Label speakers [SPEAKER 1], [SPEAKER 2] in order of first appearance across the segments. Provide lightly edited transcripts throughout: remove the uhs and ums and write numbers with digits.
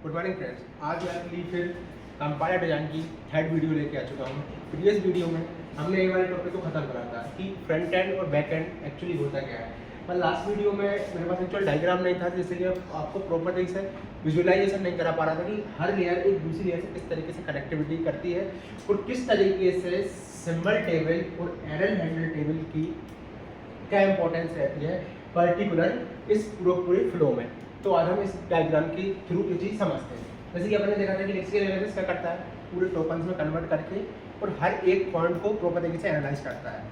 [SPEAKER 1] Good morning friends. आज मैं आपके लिए फिर कंपाइलर डिजाइन की थर्ड वीडियो लेके आ चुका हूँ। प्रीवियस वीडियो में हमने ये वाले टॉपिक को खत्म करा था कि फ्रंट एंड और बैक एंड एक्चुअली होता क्या है। पर लास्ट वीडियो में मेरे पास एक्चुअल डायग्राम नहीं था, जिससे कि आपको प्रॉपर तरीके से विजुअलाइजेशन नहीं करा पा रहा था कि हर लेयर एक दूसरी लेयर से किस तरीके से कनेक्टिविटी करती है और किस तरीके से सिंबल टेबल और एरर हैंडल टेबल की क्या इंपॉर्टेंस रहती है पर्टिकुलर इस पूरे फ्लो में। तो आज हम इस डायग्राम के थ्रू ये चीज़ समझते हैं। जैसे कि अपने देखा था कि लेक्सिकल एनालिसिस क्या करता है, पूरे टोकन्स में कन्वर्ट करके और हर एक पॉइंट को प्रॉपर तरीके से एनालाइज करता है।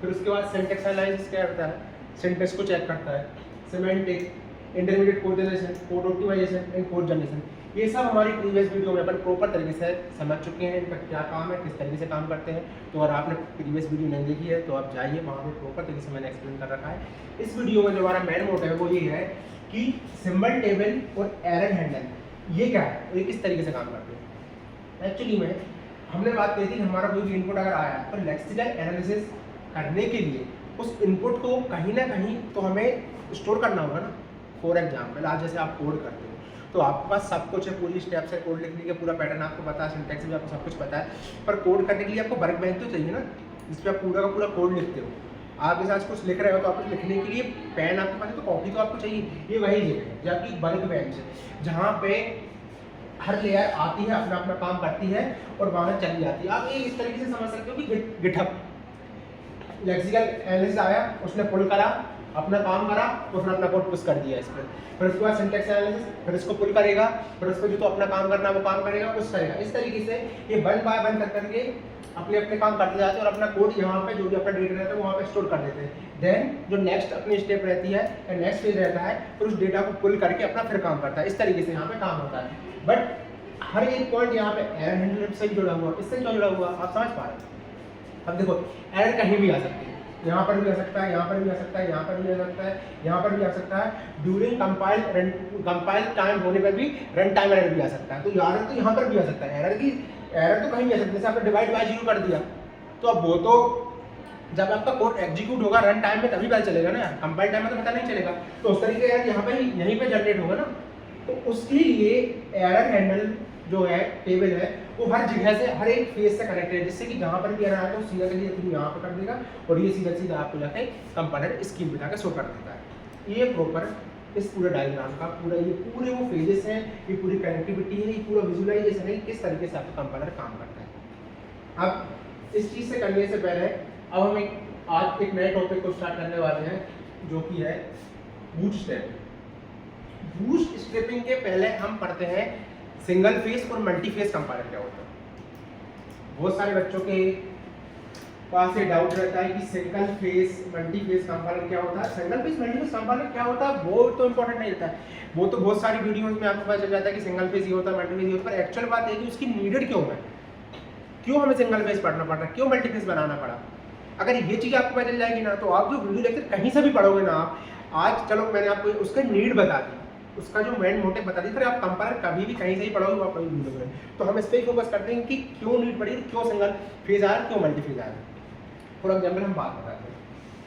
[SPEAKER 1] फिर उसके बाद सिंटैक्स एनालिसिस क्या करता है, सिंटैक्स को चेक करता है, semantic, intermediate code generation, code optimization and code generation. ये सब हमारी प्रीवियस वीडियो में अपन प्रॉपर तरीके से समझ चुके हैं इनका क्या काम है, किस तरीके से काम करते हैं। तो अगर आपने प्रीवियस वीडियो नहीं देखी है तो आप जाइए, वहाँ पे प्रॉपर तरीके से मैंने एक्सप्लेन कर रखा है। इस वीडियो में जो हमारा मेन मोटिव है वो ये है कि सिंबल टेबल और एरर हैंडल ये क्या है और ये किस तरीके से काम करते हैं। एक्चुअली में हमने बात करी थी कि हमारा कोई भी इनपुट अगर आया तो लेक्सिकल एनालिसिस करने के लिए उस इनपुट को कहीं ना कहीं तो हमें स्टोर करना होगा ना। फॉर एग्जाम्पल आज जैसे आप कोड करते हो तो आपके पास सब कुछ है, पूरी स्टेप से कोड लिखने का पूरा पैटर्न आपको पता है, सिंटैक्स भी आपको सब कुछ पता है। पर कोड करने के लिए आपको वर्क बेंच तो चाहिए ना, जिसपे आप पूरा का पूरा कोड लिखते हो। आप जैसे आज कुछ लिख रहे हो तो आपको लिखने के लिए पेन आपके पास है तो कॉपी तो आपको चाहिए। ये वही जगह है जो आपकी वर्क बेंच है, जहाँ पे हर लेयर आती है, अपना अपना काम करती है और वहाँ चली जाती है। आप ये इस तरीके से समझ सकते हो कि गिटहब लेक्सिकल एनालिसिस आया, उसने पुल करा, अपना काम करा, उसने अपना कोड पुश कर दिया इस पर। फिर उसके बाद सिंटैक्स एनालिसिस, फिर इसको पुल करेगा, फिर उसको जो तो अपना काम करना है वो काम करेगा, पुश करेगा। इस तरीके से ये वन बाय वन करके अपने अपने काम करते जाते हैं और अपना कोड यहाँ पे जो भी अपना डेटा रहता है वहाँ पे स्टोर कर देते हैं। देन जो नेक्स्ट अपनी स्टेप रहती है या नेक्स्ट फेज रहता है फिर उस डेटा को पुल करके अपना फिर काम करता है। इस तरीके से यहाँ पे काम होता है। बट हर एक पॉइंट यहाँ पे एरर हैंडलर से जुड़ा हुआ, इससे क्यों जुड़ा हुआ आप समझ पा रहे हैं। अब देखो एरर कहीं भी आ सकती है, यहाँ पर भी आ सकता है, यहाँ पर भी आ सकता है, यहाँ पर भी आ सकता है, यहाँ पर भी आ सकता है। ड्यूरिंग कंपाइल टाइम होने पर भी रन टाइम एरर भी आ सकता है। तो एरर तो यहाँ पर भी आ सकता है, एरर तो कहीं भी आ सकता है। जैसे आपने डिवाइड बाय 0 कर दिया तो अब वो तो जब आपका कोड एग्जीक्यूट होगा रन टाइम में तभी पता चलेगा ना, कंपाइल टाइम में तो पता नहीं चलेगा। तो उस तरीके से यहाँ पे यहीं पे जनरेट होगा ना। तो उसके लिए एरर हैंडल जो है टेबल है वो हर जगह से हर एक फेज से कनेक्टेड है, जिससे कि जहाँ पर भी एरर आएगा तो सीधा के थ्रू यहाँ पर कर देगा और ये सीधा सीधा आपको जाके कंपाइलर स्कीम पे जाकर शो कर देता है। ये प्रॉपर इस पूरे डायग्राम का ये पूरे वो फेजेस हैं, ये पूरी कनेक्टिविटी है, ये पूरा विजुअलाइजेशन है, किस तरीके से आपका कंपाइलर काम करता है। अब इस चीज़ से करने से पहले अब हम आज एक नए टॉपिक को स्टार्ट करने वाले हैं जो कि है बूटस्ट्रैप। बूटस्ट्रैपिंग के पहले हम पढ़ते हैं सिंगल फेस और मल्टी फेस कंपाइलर क्या होता है। बहुत सारे बच्चों के पास ये डाउट रहता है कि single phase multi face compiler क्या होता है। Single phase multi face compiler क्या होता है वो तो इंपॉर्टेंट नहीं रहता है, वो तो बहुत सारी वीडियोस में आपको पता चल जाता है कि सिंगल फेस ये होता है, मल्टी फेस ये होता है। पर एक्चुअल बात है कि उसकी नीडेड क्यों है, क्यों हमें सिंगल फेस पढ़ना पड़ रहा है, क्यों मल्टी फेस बनाना पड़ा। अगर ये चीज़ आपको पता चल जाएगी ना तो आप जो वीडियो लेक्चर कहीं से भी पढ़ोगे ना, आप आज चलो मैंने आपको उसका नीड बता दी, उसका जो मेन मोटिव बता दी, फिर आप कंपाइलर कभी भी कहीं से ही पढ़ोगे आप कभी भी मिलोगे। तो हम इस पर ही फोकस करते हैं कि क्यों नीड पड़ी, क्यों सिंगल फेज आया, क्यों मल्टी फेज आया। फॉर एग्जाम्पल हम बात बताते हैं,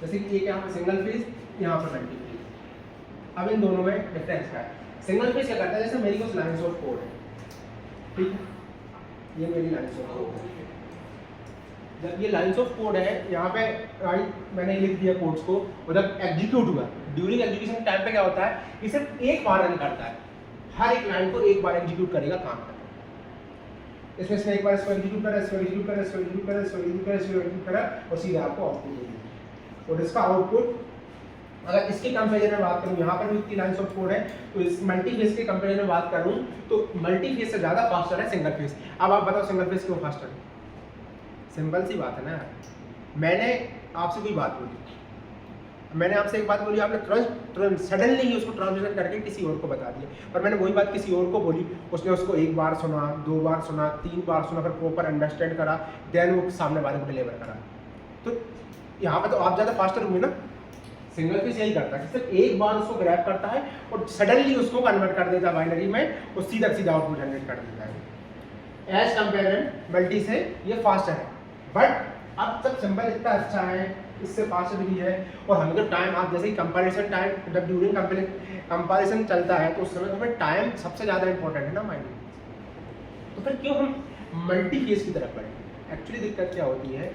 [SPEAKER 1] जैसे कि ये यहाँ पर सिंगल फेज, यहाँ पर मल्टी फेज। अब इन दोनों में डिफरेंस क्या है। सिंगल फेज क्या करता है, जैसे मेरी कुछ लाइन्स ऑफ कोड है, ठीक है, ये मेरी लाइन्स ऑफ कोड है। जब ये लाइन्स ऑफ कोड है यहाँ पे मैंने लिख दिया कोड्स को, और जब एग्जीक्यूट हुआ ड्यूरिंग एग्जीक्यूशन टाइम पे क्या होता है, ये सिर्फ एक बार रन करता है, हर एक लाइन को एक बार एग्जीक्यूट करेगा काम करता है। इसमें से एक बार इसको एग्जीक्यूट करा, इसको एग्जीक्यूट करा, इसको एग्जीक्यूट करा, इसको एग्जीक्यूट करा, इसको एग्जीक्यूट करा और सीधा आपको आउटपुट देगा। और इसका आउटपुट अगर इसके कंपेरिजन में बात करूँ, यहाँ पर भी इतनी लाइन्स ऑफ कोड है, तो इस मल्टी फेस के कंपेरिजन में बात करूँ तो मल्टी फेस से ज़्यादा फास्टर है सिंगल फेस। अब आप बताओ सिंगल फेस क्यों फास्टर है। सिंपल सी बात है ना, मैंने आपसे कोई बात बोली, मैंने आपसे एक बात बोली, आपने तुरंत सडनली ही उसको ट्रांसलेशन करके किसी और को बता दिया। पर मैंने वही बात किसी और को बोली, उसने उसको एक बार सुना, 2 बार सुना, 3 बार सुना, फिर प्रॉपर अंडरस्टैंड करा, देन वो सामने वाले को डिलीवर करा। तो यहाँ पे तो आप ज़्यादा फास्टर हुए ना। सिंगल फेस यही करता है कि सिर्फ एक बार उसको ग्रैब करता है और सडनली उसको कन्वर्ट कर देता है बाइनरी में और सीधा सीधा आउटपुट जनरेट कर देता है। एज कंपेयर मल्टी से ये फास्टर है। बट अब सब सिंबल इतना अच्छा है इससे फास्ट भी है। और हमें तो टाइम, आप जैसे ही कंपैरिजन टाइम, जब ड्यूरिंग कंपैरिजन चलता है तो उस समय तो हमें टाइम सबसे ज़्यादा इंपॉर्टेंट है ना माइंड में। तो फिर क्यों हम मल्टी फेज की तरफ बढ़े? एक्चुअली दिक्कत क्या होती है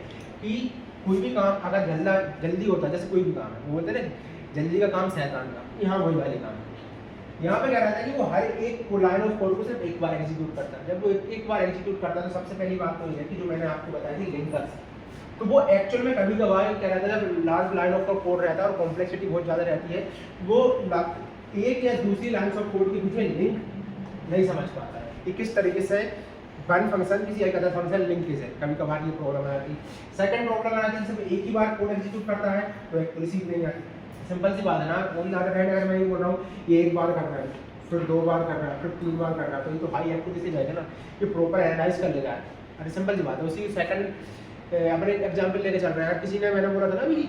[SPEAKER 1] कि कोई भी काम अगर जल्दी होता है, जैसे कोई भी काम है, वो बोलते हैं ना जल्दी का काम शैतान का, यहाँ वही वाले काम है। यहाँ पे क्या रहता है कि वो हर एक को लाइन ऑफ कोड को सिर्फ एक बार एग्जीक्यूट करता है। जब वो एक बार एग्जीक्यूट करता है तो सबसे पहली बात तो ये है कि जो मैंने आपको बताई थी लिंकर्स, तो वो एक्चुअल में कभी कभार क्या रहता है, जब लार्ज लाइन ऑफ कोड रहता है और कॉम्प्लेक्सिटी बहुत ज़्यादा रहती है, वो एक या दूसरी लाइन ऑफ कोड के बीच में लिंक नहीं समझ पाता है कि किस तरीके से वन फंक्शन किसी एक अदर फंक्शन लिंक किस है। कभी कभार ये प्रॉब्लम आ जाती है। सेकंड प्रॉब्लम आ जाती है, सिर्फ एक ही बार कोड एग्जीक्यूट करता है तो एक्यूरेसी नहीं आती। सिंपल सी बात है ना, ओन अदर हैंड अगर मैं ये बोल रहा हूँ ये एक बार कर रहा है, फिर 2 बार कर रहा है, फिर 3 बार कर रहा है, तो ये तो हाई एक्यूरेसी जाएगा ना, ये प्रॉपर एनालाइज कर लेगा। अरे सिंपल सी बात है। उसी सेकंड अपने एग्जांपल लेके चल रहे हैं। किसी ने, मैंने बोला था ना कि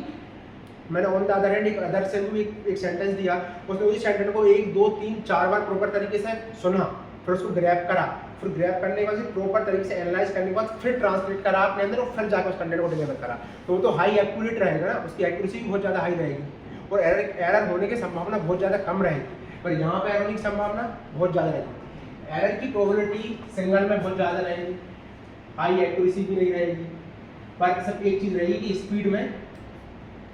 [SPEAKER 1] मैंने ऑन द अदर हैंड एक अदर से भी एक सेंटेंस दिया, उसने उसी सेंटेंस को 1 2 3 4 बार प्रॉपर तरीके से सुना, फिर उसको ग्रैब करा, फिर ग्रैब करने के बाद प्रॉपर तरीके से एनालाइज करने के बाद फिर ट्रांसलेट करा अपने अंदर और फिर जाकर उस कंटेंट को डिलीवर करा, तो वो तो हाई एक्यूरेट रहेगा ना, उसकी एक्यूरेसी भी बहुत ज़्यादा हाई रहेगी और एरर होने की संभावना बहुत ज़्यादा कम रहेगी। पर यहाँ पे एरर की संभावना बहुत ज़्यादा रहेगी। एरर की प्रोबेबिलिटी सिंगल में बहुत ज़्यादा रहेगी, हाई एक्यूरेसी भी नहीं रहेगी। पर सब एक चीज़ रहेगी कि स्पीड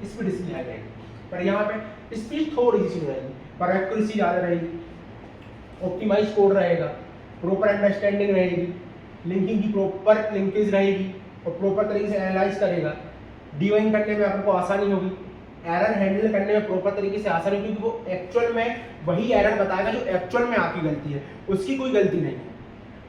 [SPEAKER 1] इसकी हाई रहेगी, पर यहाँ पे स्पीड थोड़ी सी रहेगी पर एक्यूरेसी ज़्यादा रहेगी। ऑप्टिमाइज कोड रहेगा, प्रॉपर अंडरस्टैंडिंग रहेगी, लिंकिंग की प्रॉपर लिंकेज रहेगी और प्रॉपर तरीके से एनालाइज करेगा। डिबगिंग करने में आपको आसानी होगी, एरर हैंडल करने में प्रॉपर तरीके से आसानी, क्योंकि वो एक्चुअल में वही एरर बताएगा जो एक्चुअल में आपकी गलती है, उसकी कोई गलती नहीं है।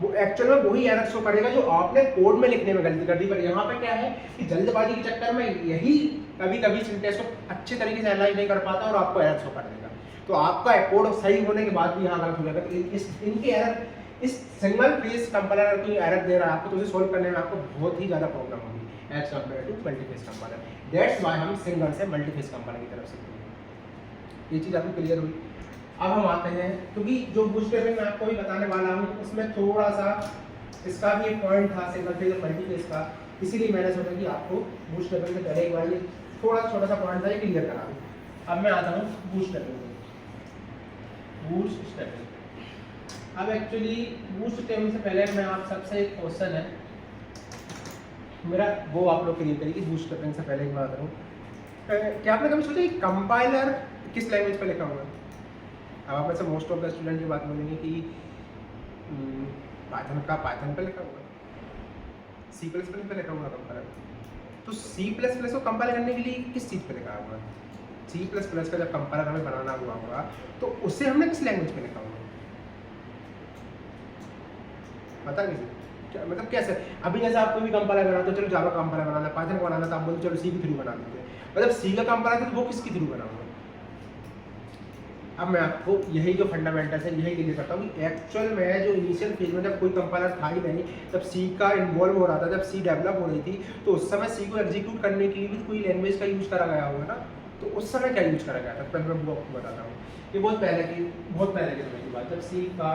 [SPEAKER 1] वो एक्चुअल में वही एरर शो करेगा जो आपने कोड में लिखने में गलती कर दी। पर यहाँ पे क्या है कि जल्दबाजी के चक्कर में यही कभी कभी सिंटेक्स को अच्छे तरीके से एनालाइज नहीं कर पाता और आपको एरर शो कर देगा। तो आपका कोड सही होने के बाद भी यहाँ गलत हो जाएगा। इनके एरर, इस सिंगल फेज कंपाइलर की एरर दे रहा है आपको, तो उसे सोल्व करने में आपको बहुत ही ज़्यादा प्रॉब्लम होगी as compare to multiphase compiler. That's why हम सिंगल से मल्टीफेज कंपाइलर की तरफ से। ये चीज़ आपको क्लियर हुई। अब हम आते हैं, क्योंकि जो बूटस्ट्रैपिंग मैं आपको भी बताने वाला हूँ उसमें थोड़ा सा इसका भी एक पॉइंट था सिंगल फेज और मल्टीफेज का, इसीलिए मैंने सोचा कि आपको बूटस्ट्रैपिंग से पहले एक बार ये थोड़ा छोटा सा पॉइंट था ये क्लियर करा दूँ। अब मैं आता हूँ बूटस्ट्रैपिंग। अब एक्चुअली बूटस्ट्रैपिंग से पहले मैं आप सबसे एक क्वेश्चन है मेरा, वो आप लोग क्लियर करिए कि बूटस्ट्रैपिंग से पहले एक बात करूँ, क्या आपने कभी सोचा कि कंपाइलर किस लैंग्वेज पर लिखा हुआ है? अब आप में से मोस्ट ऑफ द स्टूडेंट की बात बोलेंगे कि पाइथन का पाइथन पे लिखा हुआ है, C++ पे लिखा हुआ कंपाइलर। तो C++ को कंपाइल करने के लिए किस चीज़ पे लिखा हुआ है? C++ का जब कंपाइलर हमें बनाना हुआ होगा तो उसे हमने किस लैंग्वेज पे लिखा हुआ? पता किसी क्या, मतलब कैसे? अभी जैसे आप कोई भी कंपाइलर बनाते हो, चलो जावा कंपाइलर बनाना है, पाइथन को बनाना था, आप बोलते चलो C के थ्रू बना देते हैं। मतलब C का कंपाइलर था तो वो किसके थ्रू बना हुआ? अब मैं आपको यही जो फंडामेंटल्स है यही क्लियर करता हूँ कि एक्चुअल में जो इनिशियल फेज में जब कोई कंपाइलर था ही नहीं, जब C का इन्वॉल्व हो रहा था, जब C डेवलप हो रही थी, तो उस समय C को एग्जीक्यूट करने के लिए भी कोई लैंग्वेज का यूज़ करा गया होगा ना। तो उस समय क्या यूज़ करा गया था, पहले मैं वो आपको बताता हूँ। ये बहुत पहले के समय की बात, जब C का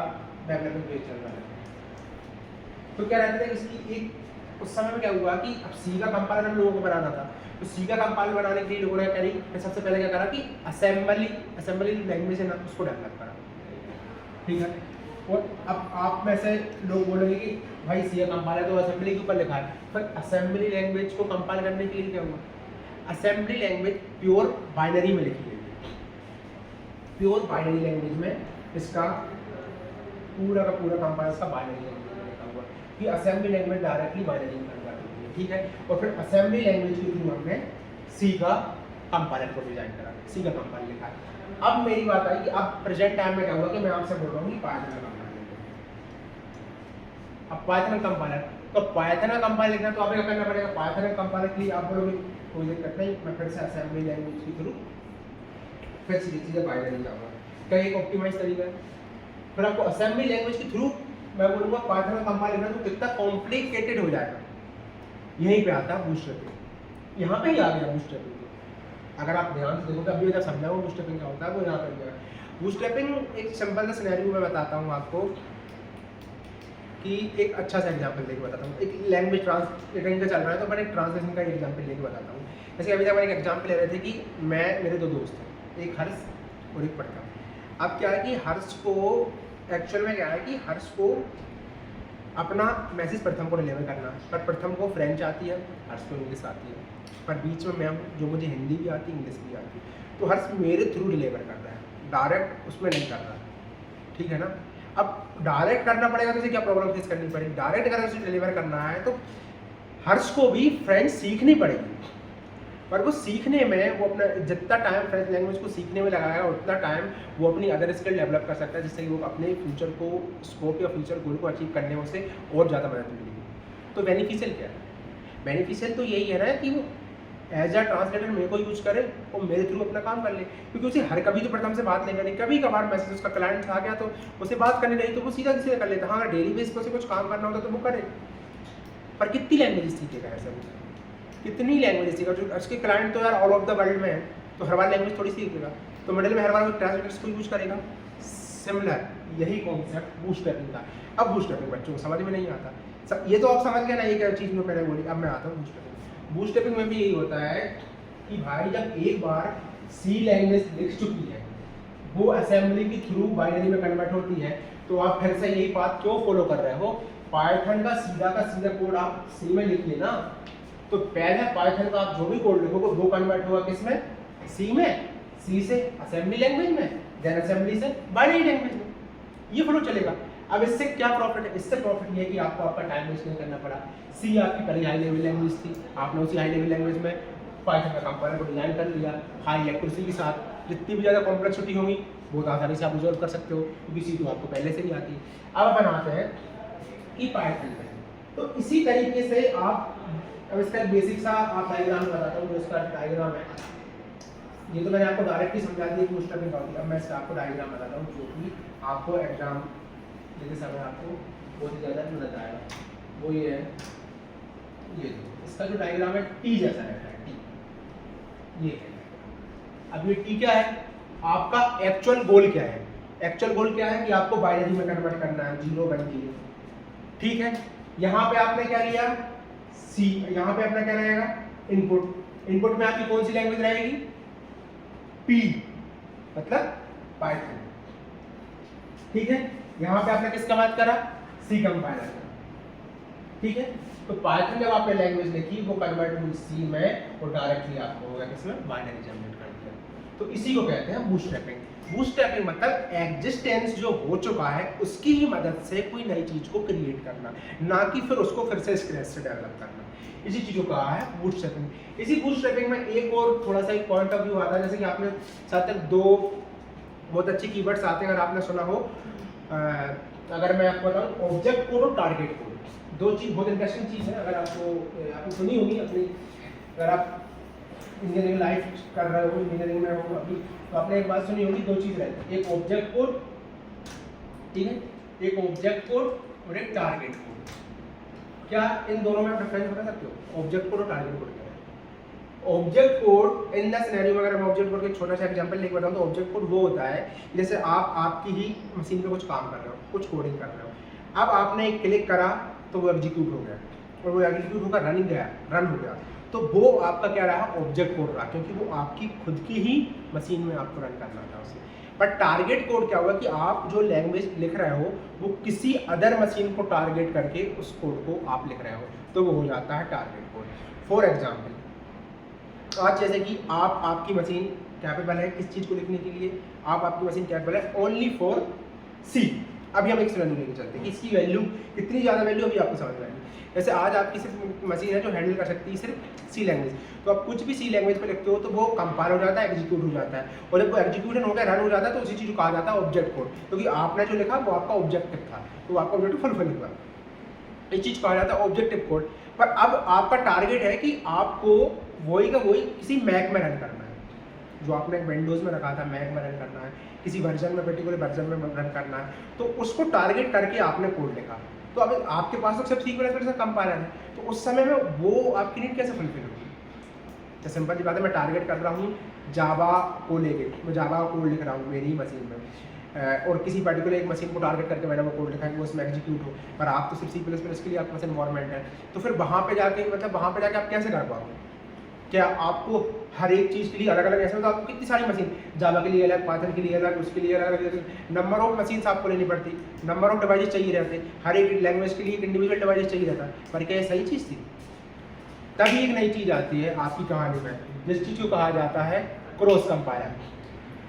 [SPEAKER 1] डेवलपमेंट फेज चल रहा है। तो क्या रहता था इसकी एक, उस समय में क्या हुआ कि अब C का कंपाइलर हम लोगों को बनाना था, तो C का कंपाइलर बनाने के लिए लोगों ने क्या सबसे पहले क्या करा कि असेंबली लैंग्वेज है ना उसको डेवलप करा, ठीक है। और अब आप में से लोग बोलेंगे कि भाई C का कंपाइलर तो असेंबली के ऊपर लिखा है, पर असेंबली लैंग्वेज को कंपाइल करने के लिए क्या हुआ, असेंबली लैंग्वेज प्योर बाइनरी में लिखी गई है। प्योर बाइनरी लैंग्वेज में इसका पूरा का पूरा कंपाइलर इसका बाइनरी लैंग्वेज में लिखा हुआ कि असेंबली लैंग्वेज डायरेक्टली बाइनरी में कन्वर्ट होती है, ठीक है। और फिर असेंबली लैंग्वेज के थ्रू हमने C का कंपाइलर को डिजाइन करा, C का कंपाइलर लिखा है। अब मेरी बात आई कि अब प्रेजेंट टाइम में क्या हुआ कि मैं आपसे बोल रहा हूँ कि पाइथन का कंपाइलर लिखो। अब पाइथन का कंपाइलर, तो पाइथन का कंपाइलर लिखना तो आपको क्या करना पड़ेगा, पाइथन का कंपाइलर के लिए आप बोलोगे कोई दिक्कत नहीं, मैं फिर से असेंबली लैंग्वेज के थ्रू फिर सीधे बाइनरी जाऊँगा, क्या एक ऑप्टिमाइज तरीका है। फिर आपको असेंबली लैंग्वेज के थ्रू मैं बोलूँगा पाइथन का कंपाइल करना तो कितना कॉम्प्लिकेटेड हो जाएगा। यहीं पे आता है बूटस्ट्रैपिंग, यहाँ पे ही आ गया बूटस्ट्रैपिंग। अगर आप ध्यान से देखोगे, अभी जब समझाऊंगा बूटस्ट्रैपिंग क्या होता है, वो यहाँ पर गया। बूटस्ट्रैपिंग एक सिंपल सा सिनेरियो मैं बताता हूँ आपको कि एक अच्छा सा एग्जाम्पल लेके बताता हूँ। एक लैंग्वेज ट्रांसलेटिंग का चल रहा है तो मैं एक ट्रांसलेशन का एग्जाम्पल लेके बताता हूँ। जैसे अभी तक मैंने एक एग्जाम्पल ले रहे थे कि मेरे दो दोस्त हैं, एक हर्ष और एक प्रथम। अब क्या है कि हर्ष को एक्चुअल में क्या है कि हर्ष को अपना मैसेज प्रथम को डिलीवर करना, पर प्रथम को फ्रेंच आती है, हर्ष को इंग्लिश आती है, पर बीच में मैं हूँ जो मुझे हिंदी भी आती है, इंग्लिश भी आती है। तो हर्ष मेरे थ्रू डिलीवर कर रहा है, डायरेक्ट उसमें नहीं कर रहा, ठीक है ना। अब डायरेक्ट करना पड़ेगा तो उसे क्या प्रॉब्लम फेस करनी पड़ेगी? डायरेक्ट अगर उसे डिलीवर करना है तो हर्ष को भी फ्रेंच सीखनी पड़ेगी, पर वो सीखने में वो अपना जितना टाइम फ्रेंच लैंग्वेज को सीखने में लगाएगा उतना टाइम वो अपनी अदर स्किल डेवलप कर सकता है, जिससे कि वो अपने फ्यूचर को स्कोप या फ्यूचर गोल को अचीव करने में उसे और ज़्यादा मदद मिलेगी। तो बेनिफिशियल क्या है? बेनिफिशियल तो यही है ना कि वो एज अ ट्रांसलेटर मेरे को यूज करे और मेरे थ्रू अपना काम कर ले, क्योंकि उसे हर कभी तो प्रथम से बात नहीं करनी। कभी कभार मैसेज उसका क्लाइंट आ गया तो उसे बात करनी रही तो वो सीधा किसी से कर लेता। हाँ, अगर डेली बेस पर उसे कुछ काम करना होता तो वो करे। पर कितनी लैंग्वेज सीखेगा ऐसा? कितनी लैंग्वेज सीखेगा? जो उसके क्लाइंट तो यार ऑल ऑफ द वर्ल्ड में है, तो हर बार लैंग्वेज थोड़ी सीखेगा, तो मिडिल में हर बार ट्रांसलेटर्स को यूज करेगा। सिमिलर यही कॉन्सेप्ट बूटस्ट्रैपिंग का। अब बूटस्ट्रैपिंग बच्चों को समझ में नहीं आता, ये तो आप समझ गए ना, ये क्या चीज़ में पहले बोली। अब मैं आता हूँ बूटस्ट्रैपिंग। बूटस्ट्रैपिंग में भी यही होता है कि भाई जब एक बार सी लैंग्वेज लिख चुकी है, वो असेंबली के थ्रू बाइनरी में कन्वर्ट होती है, तो आप फिर से यही बात क्यों फॉलो कर रहे हो? पाइथन का सीधा कोड आप सी में लिख लेना, तो पहले पाइथन का आप जो भी कोड लिखोगे वो कन्वर्ट होगा किसमें? सी में, सी से असेंबली लैंग्वेज में, देन असेंबली से बाइनरी लैंग्वेज में। ये फ्लो चलेगा। अब इससे क्या प्रॉफिट है? इससे प्रॉफिट ये है कि आपको आपका टाइम वेस्ट नहीं करना पड़ा। सी आपकी पहले हाई लेवल लैंग्वेज थी, आपने उसी हाई लेवल लैंग्वेज में पाइथन का कंपाइलर को डिजाइन कर लिया हाई एक्यूरेसी के साथ। जितनी भी ज़्यादा कॉम्प्लेक्सिटी होगी बहुत आसानी से आप रिजॉल्व कर सकते हो, क्योंकि सी तो आपको पहले से ही आती है। अब अपन आते हैं कि पाइथन में, तो इसी तरीके से आप, अब इसका एक बेसिक सा आप डायग्राम बताता हूँ। जो इसका डायग्राम है, ये तो मैंने आपको डायरेक्टली समझा दिया कि उसका भी बात है। अब मैं इसका आपको डायग्राम बताता हूँ जो कि आपको एग्जाम देते समय आपको बहुत ही ज़्यादा मदद आएगा। वो ये है, ये इसका जो डायग्राम है टी जैसा रहता है, टी। ये अब ये टी क्या है? आपका एक्चुअल गोल क्या है? एक्चुअल गोल क्या है कि आपको बाइनरी में कन्वर्ट करना है, 0 1 0, ठीक है। यहाँ पे आपने क्या लिया? सी। यहाँ पे अपना क्या रहेगा? इनपुट। इनपुट में आपकी कौन सी लैंग्वेज रहेगी? पी, मतलब पाइथन, ठीक है। यहाँ पे आपने किसका बात करा? सी कंपाइलर, ठीक है। तो पाइथन जब आपने लैंग्वेज लिखी वो कन्वर्ट हुई सी में और डायरेक्टली आपको होगा किसमें? बाइनरी जनरेट कर दिया। तो इसी को कहते हैं बूटस्ट्रैपिंग। बूटस्ट्रैपिंग मतलब एग्जिस्टेंस जो हो चुका है उसकी ही मदद से कोई नई चीज को क्रिएट करना, ना कि फिर उसको फिर से स्क्रैच से डेवलप करना। इसी चीज को कहा है बूटस्ट्रैपिंग। इसी बूटस्ट्रैपिंग में एक और थोड़ा सा एक पॉइंट ऑफ व्यू आता है, जैसे कि आपने साथ तक दो बहुत अच्छे कीवर्ड्स आते हैं, अगर आपने सुना हो, अगर मैं आपको बताऊँ, ऑब्जेक्ट कोड और टारगेट कोड। दो चीज़ बहुत इंटरेस्टिंग चीज़ है, अगर आपने सुनी होगी अपनी, अगर आप इंजीनियरिंग लाइफ कर रहे हो, इंजीनियरिंग में हो अभी, तो आपने एक बात सुनी होगी, दो चीज़ रहती है, एक ऑब्जेक्ट कोड, ठीक है, एक ऑब्जेक्ट कोड और एक टारगेट कोड। क्या इन दोनों में आप डिफरेंस बता सकते हो? ऑब्जेक्ट कोड और टारगेट कोड क्या है? Object code in the scenario में, अगर मैं ऑब्जेक्ट कोड का एक छोटा सा एग्जांपल लेके बताऊं, तो ऑब्जेक्ट कोड वो होता है जैसे आप आपकी ही मशीन पे कुछ काम कर रहे हो, कुछ कोडिंग कर रहे हो। अब आपने एक क्लिक करा तो वो एग्जीक्यूट हो गया, और वो एग्जीक्यूट होकर रन हो गया, तो वो आपका क्या रहा? ऑब्जेक्ट कोड रहा, क्योंकि वो आपकी खुद की ही मशीन में आपको रन करना था उसे। बट टारगेट कोड क्या होगा कि आप जो लैंग्वेज लिख रहे हो वो किसी अदर मशीन को टारगेट करके उस कोड को आप लिख रहे हो, तो वो हो जाता है टारगेट कोड। फॉर एग्जाम्पल, आज जैसे कि आपकी मशीन कैपेबल है किस चीज़ को लिखने के लिए? आपकी मशीन कैपेबल है ओनली फॉर सी। अभी हम एक सिनेरियो लेके चलते हैं कि इसकी वैल्यू कितनी ज़्यादा वैल्यू अभी आपको समझ में आएगी। जैसे आज आपकी सिर्फ मशीन है जो हैंडल कर सकती है सिर्फ सी लैंग्वेज, तो आप कुछ भी सी लैंग्वेज पे लिखते हो तो वो कंपाइल हो जाता है, एग्जीक्यूट हो जाता है, और जब वो एग्जीक्यूशन हो गया, रन हो जाता है, तो उसी चीज़ को कहा जाता है ऑब्जेक्ट कोड, क्योंकि आपने जो लिखा वो आपका ऑब्जेक्टिव था, तो आपका ऑब्जेक्टिव फुलफिल हुआ। इस चीज़ कहा जाता है ऑब्जेक्टिव कोड। पर अब आपका टारगेट है कि आपको वही का वही किसी मैक में रन करना है, जो आपने विंडोज़ में रखा था मैक में रन करना है, किसी वर्जन में, पर्टिकुलर वर्जन में रन करना है, तो उसको टारगेट करके आपने कोड लिखा। तो अब आपके पास तो सिर्फ सीक्वेंस कंपाइलर है, तो उस समय में वो आपकी नीड कैसे फुलफिल होगी? तो सिंपल सी बात है, मैं टारगेट कर रहा हूँ जावा को लेके, मैं जावा का कोड लिख रहा हूँ मेरी ही मशीन में, और किसी पर्टिकुलर एक मशीन को टारगेट करके मैंने वो कोड लिखा है कि वो उसमें एग्जीक्यूट हो, पर आप तो सिर्फ C++ के लिए आपके पास एनवायरनमेंट है, तो फिर वहाँ पे जाके मतलब वहाँ पे जाके आप कैसे कर पाओगे? क्या आपको हर एक चीज़ के लिए अलग अलग ऐसे, तो आपको कितनी सारी मशीन, जावा के लिए अलग, पाइथन के लिए अलग, उसके लिए अलग, नंबर ऑफ मशीन्स आपको लेनी पड़ती, नंबर ऑफ डिवाइसेस चाहिए रहते, हर एक लैंग्वेज के लिए एक इंडिविजुअल डिवाइस चाहिए रहता, पर क्या ये सही चीज़ थी? तभी एक नई चीज़ आती है आपकी कहानी में, जिस चीज़ को कहा जाता है क्रॉस कंपाइलर।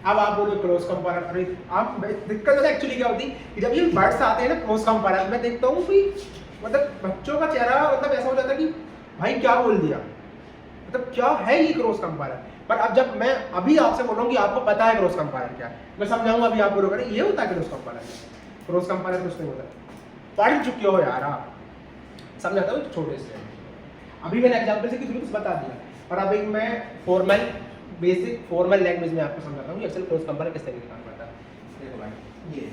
[SPEAKER 1] अब आप बोलो क्रॉस कंपाइलर, अरे आप दिक्कत तो एक्चुअली क्या होती है कि जब ये वर्ड्स आते हैं ना क्रॉस कंपाइलर, मैं देखता हूँ कि मतलब बच्चों का चेहरा मतलब ऐसा हो जाता है कि भाई क्या बोल दिया, मतलब क्या है ये क्रॉस कंपाइलर। पर अब जब मैं अभी आपसे बोलूँ कि आपको पता है क्रॉस कंपाइलर क्या है, मैं समझाऊंगा, अभी आप बोलोगे ये होता है क्रॉस कंपाइलर, क्रॉस कंपाइलर कुछ नहीं होता, पढ़ चुके हो यार आप, समझाता हूँ छोटे से। अभी मैंने एग्जाम्पल से कुछ बता दिया, और अभी मैं फॉर्मल बेसिक फॉर्मल लैंग्वेज में आपको समझाता हूँ एक्सेल क्रॉस कंपाइलर किस तरीके से काम करता है। देखो भाई ये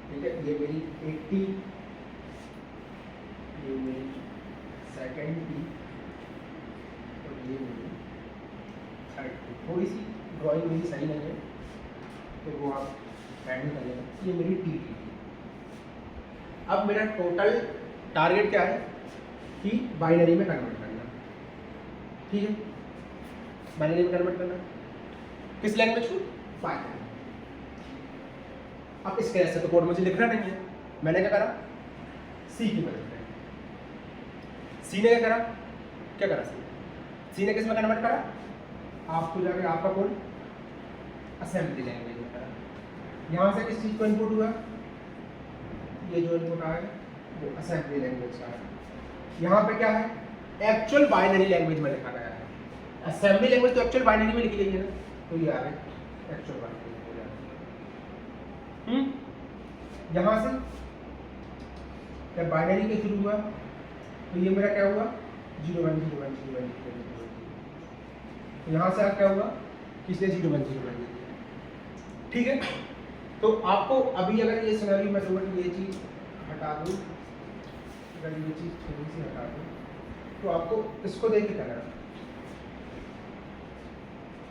[SPEAKER 1] ठीक है, ये मेरी 80, ये मेरी 70 और ये मेरी 30। थोड़ी सी ड्राइंग मेरी सही नहीं है तो वो आप हैंडल कर लेना। ये मेरी TT। अब मेरा टोटल टारगेट क्या है कि बाइनरी में कन्वर्ट करना, ठीक है, बाइनरी में कन्वर्ट करना किस लैंग्वेज को? पाइथन। अब इसके ऐसे तो कोड मुझे लिखना नहीं है, मैंने क्या करा, सी की मदद से। सी ने क्या करा, सी ने किस में कन्वर्ट करा, आपको जाके आपका कोड असेंबली लैंग्वेज में करा। यहाँ से किस चीज़ को इनपुट हुआ, ये जो इनपुट आया वो असेंबली लैंग्वेज का है। यहाँ पे क्या है, एक्चुअल बाइनरी लैंग्वेज में लिखा गया है। असेंबली लैंग्वेज तो एक्चुअल बाइनरी में लिखी गई है ना, तो ये आ रहा है एक्चुअल बाइनरी। यहाँ से जब बाइनरी के थ्रू हुआ तो ये मेरा क्या हुआ 010101। यहाँ से क्या हुआ, किसने 0101, ठीक है। तो आपको अभी अगर ये सिनेरियो में दूंगा कि ये चीज़ हटा दूँ, अगर ये चीज़ थोड़ी सी हटा दूँ तो आपको इसको देख के करना,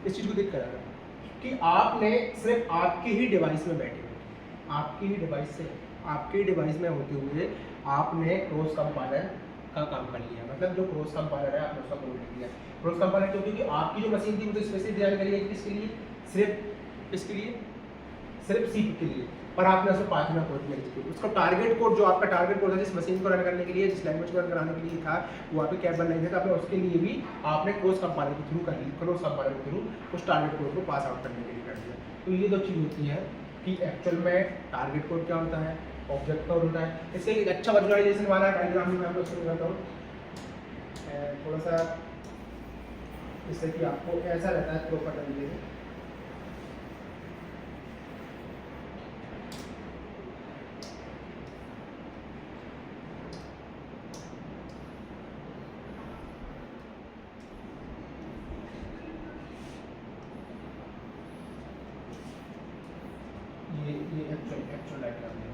[SPEAKER 1] इस चीज़ को देख कर कि आपने सिर्फ आपके ही डिवाइस में बैठे, आपकी ही डिवाइस से, आपके ही डिवाइस में होते हुए आपने क्रॉस कंपाइलर का काम कर लिया। मतलब जो क्रॉस कंपाइलर है आपने उसका कोड लिख दिया। क्रॉस कंपाइलर क्योंकि आपकी जो मशीन थी वो तो स्पेसिफिक डिजाइन करी है किसके लिए, सिर्फ इसके लिए, सिर्फ सी के लिए, पर आपने उसको पाइथन में कोड किया। उसका टारगेट कोड, जो आपका टारगेट कोड था जिस मशीन को रन करने के लिए, जिस लैंग्वेज को रन कराने के लिए था, वो आपके कैपेबल नहीं था, तो उसके लिए भी आपने क्रॉस कंपाइलर के थ्रू कर ली, क्रॉस कंपाइलर के थ्रू उस टारगेट कोड को पास आउट करने के लिए कर दिया। तो ये दो चीज़ होती है कि एक्चुअल में टारगेट कोड क्या होता है, ऑब्जेक्ट कोड होता है। इससे एक अच्छा वर्चुअलाइजेशन वाला डायग्राम में मैं आपको शुरू करता हूँ थोड़ा सा, इससे कि आपको ऐसा रहता है प्रॉपर तरीके से। ये एक्चुअल डायग्राम है,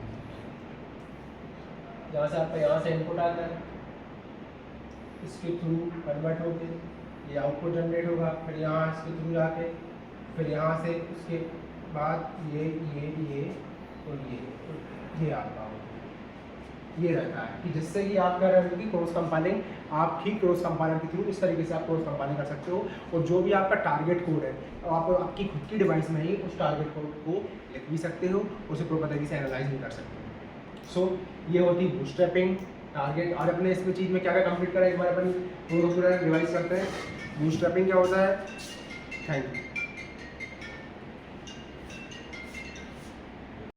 [SPEAKER 1] जहाँ से आपका यहाँ से इनपुट आता है, इसके थ्रू कन्वर्ट होके ये आउटपुट जनरेट होगा, फिर यहाँ इसके थ्रू जाके फिर यहाँ से उसके बाद ये और ये आपका ये रहता है कि जिससे कि आप कह रहे हो कि क्रॉस कंपाइलिंग, आप ठीक क्रॉस कंपाइलर के थ्रू इस तरीके से आप क्रॉस कंपाइलिंग कर सकते हो। और जो भी आपका टारगेट कोड है आप आपकी खुद की डिवाइस में ही उस टारगेट कोड को लिख भी सकते हो, उसे प्रॉपर तरीके से एनालाइज भी कर सकते हो। सो ये होती है बूटस्ट्रैपिंग टारगेट। और अपने इसमें चीज़ में क्या क्या कंप्लीट करा, एक बार अपन पूरा डिवाइस करते हैं। बूटस्ट्रैपिंग क्या होता है, थैंक यू।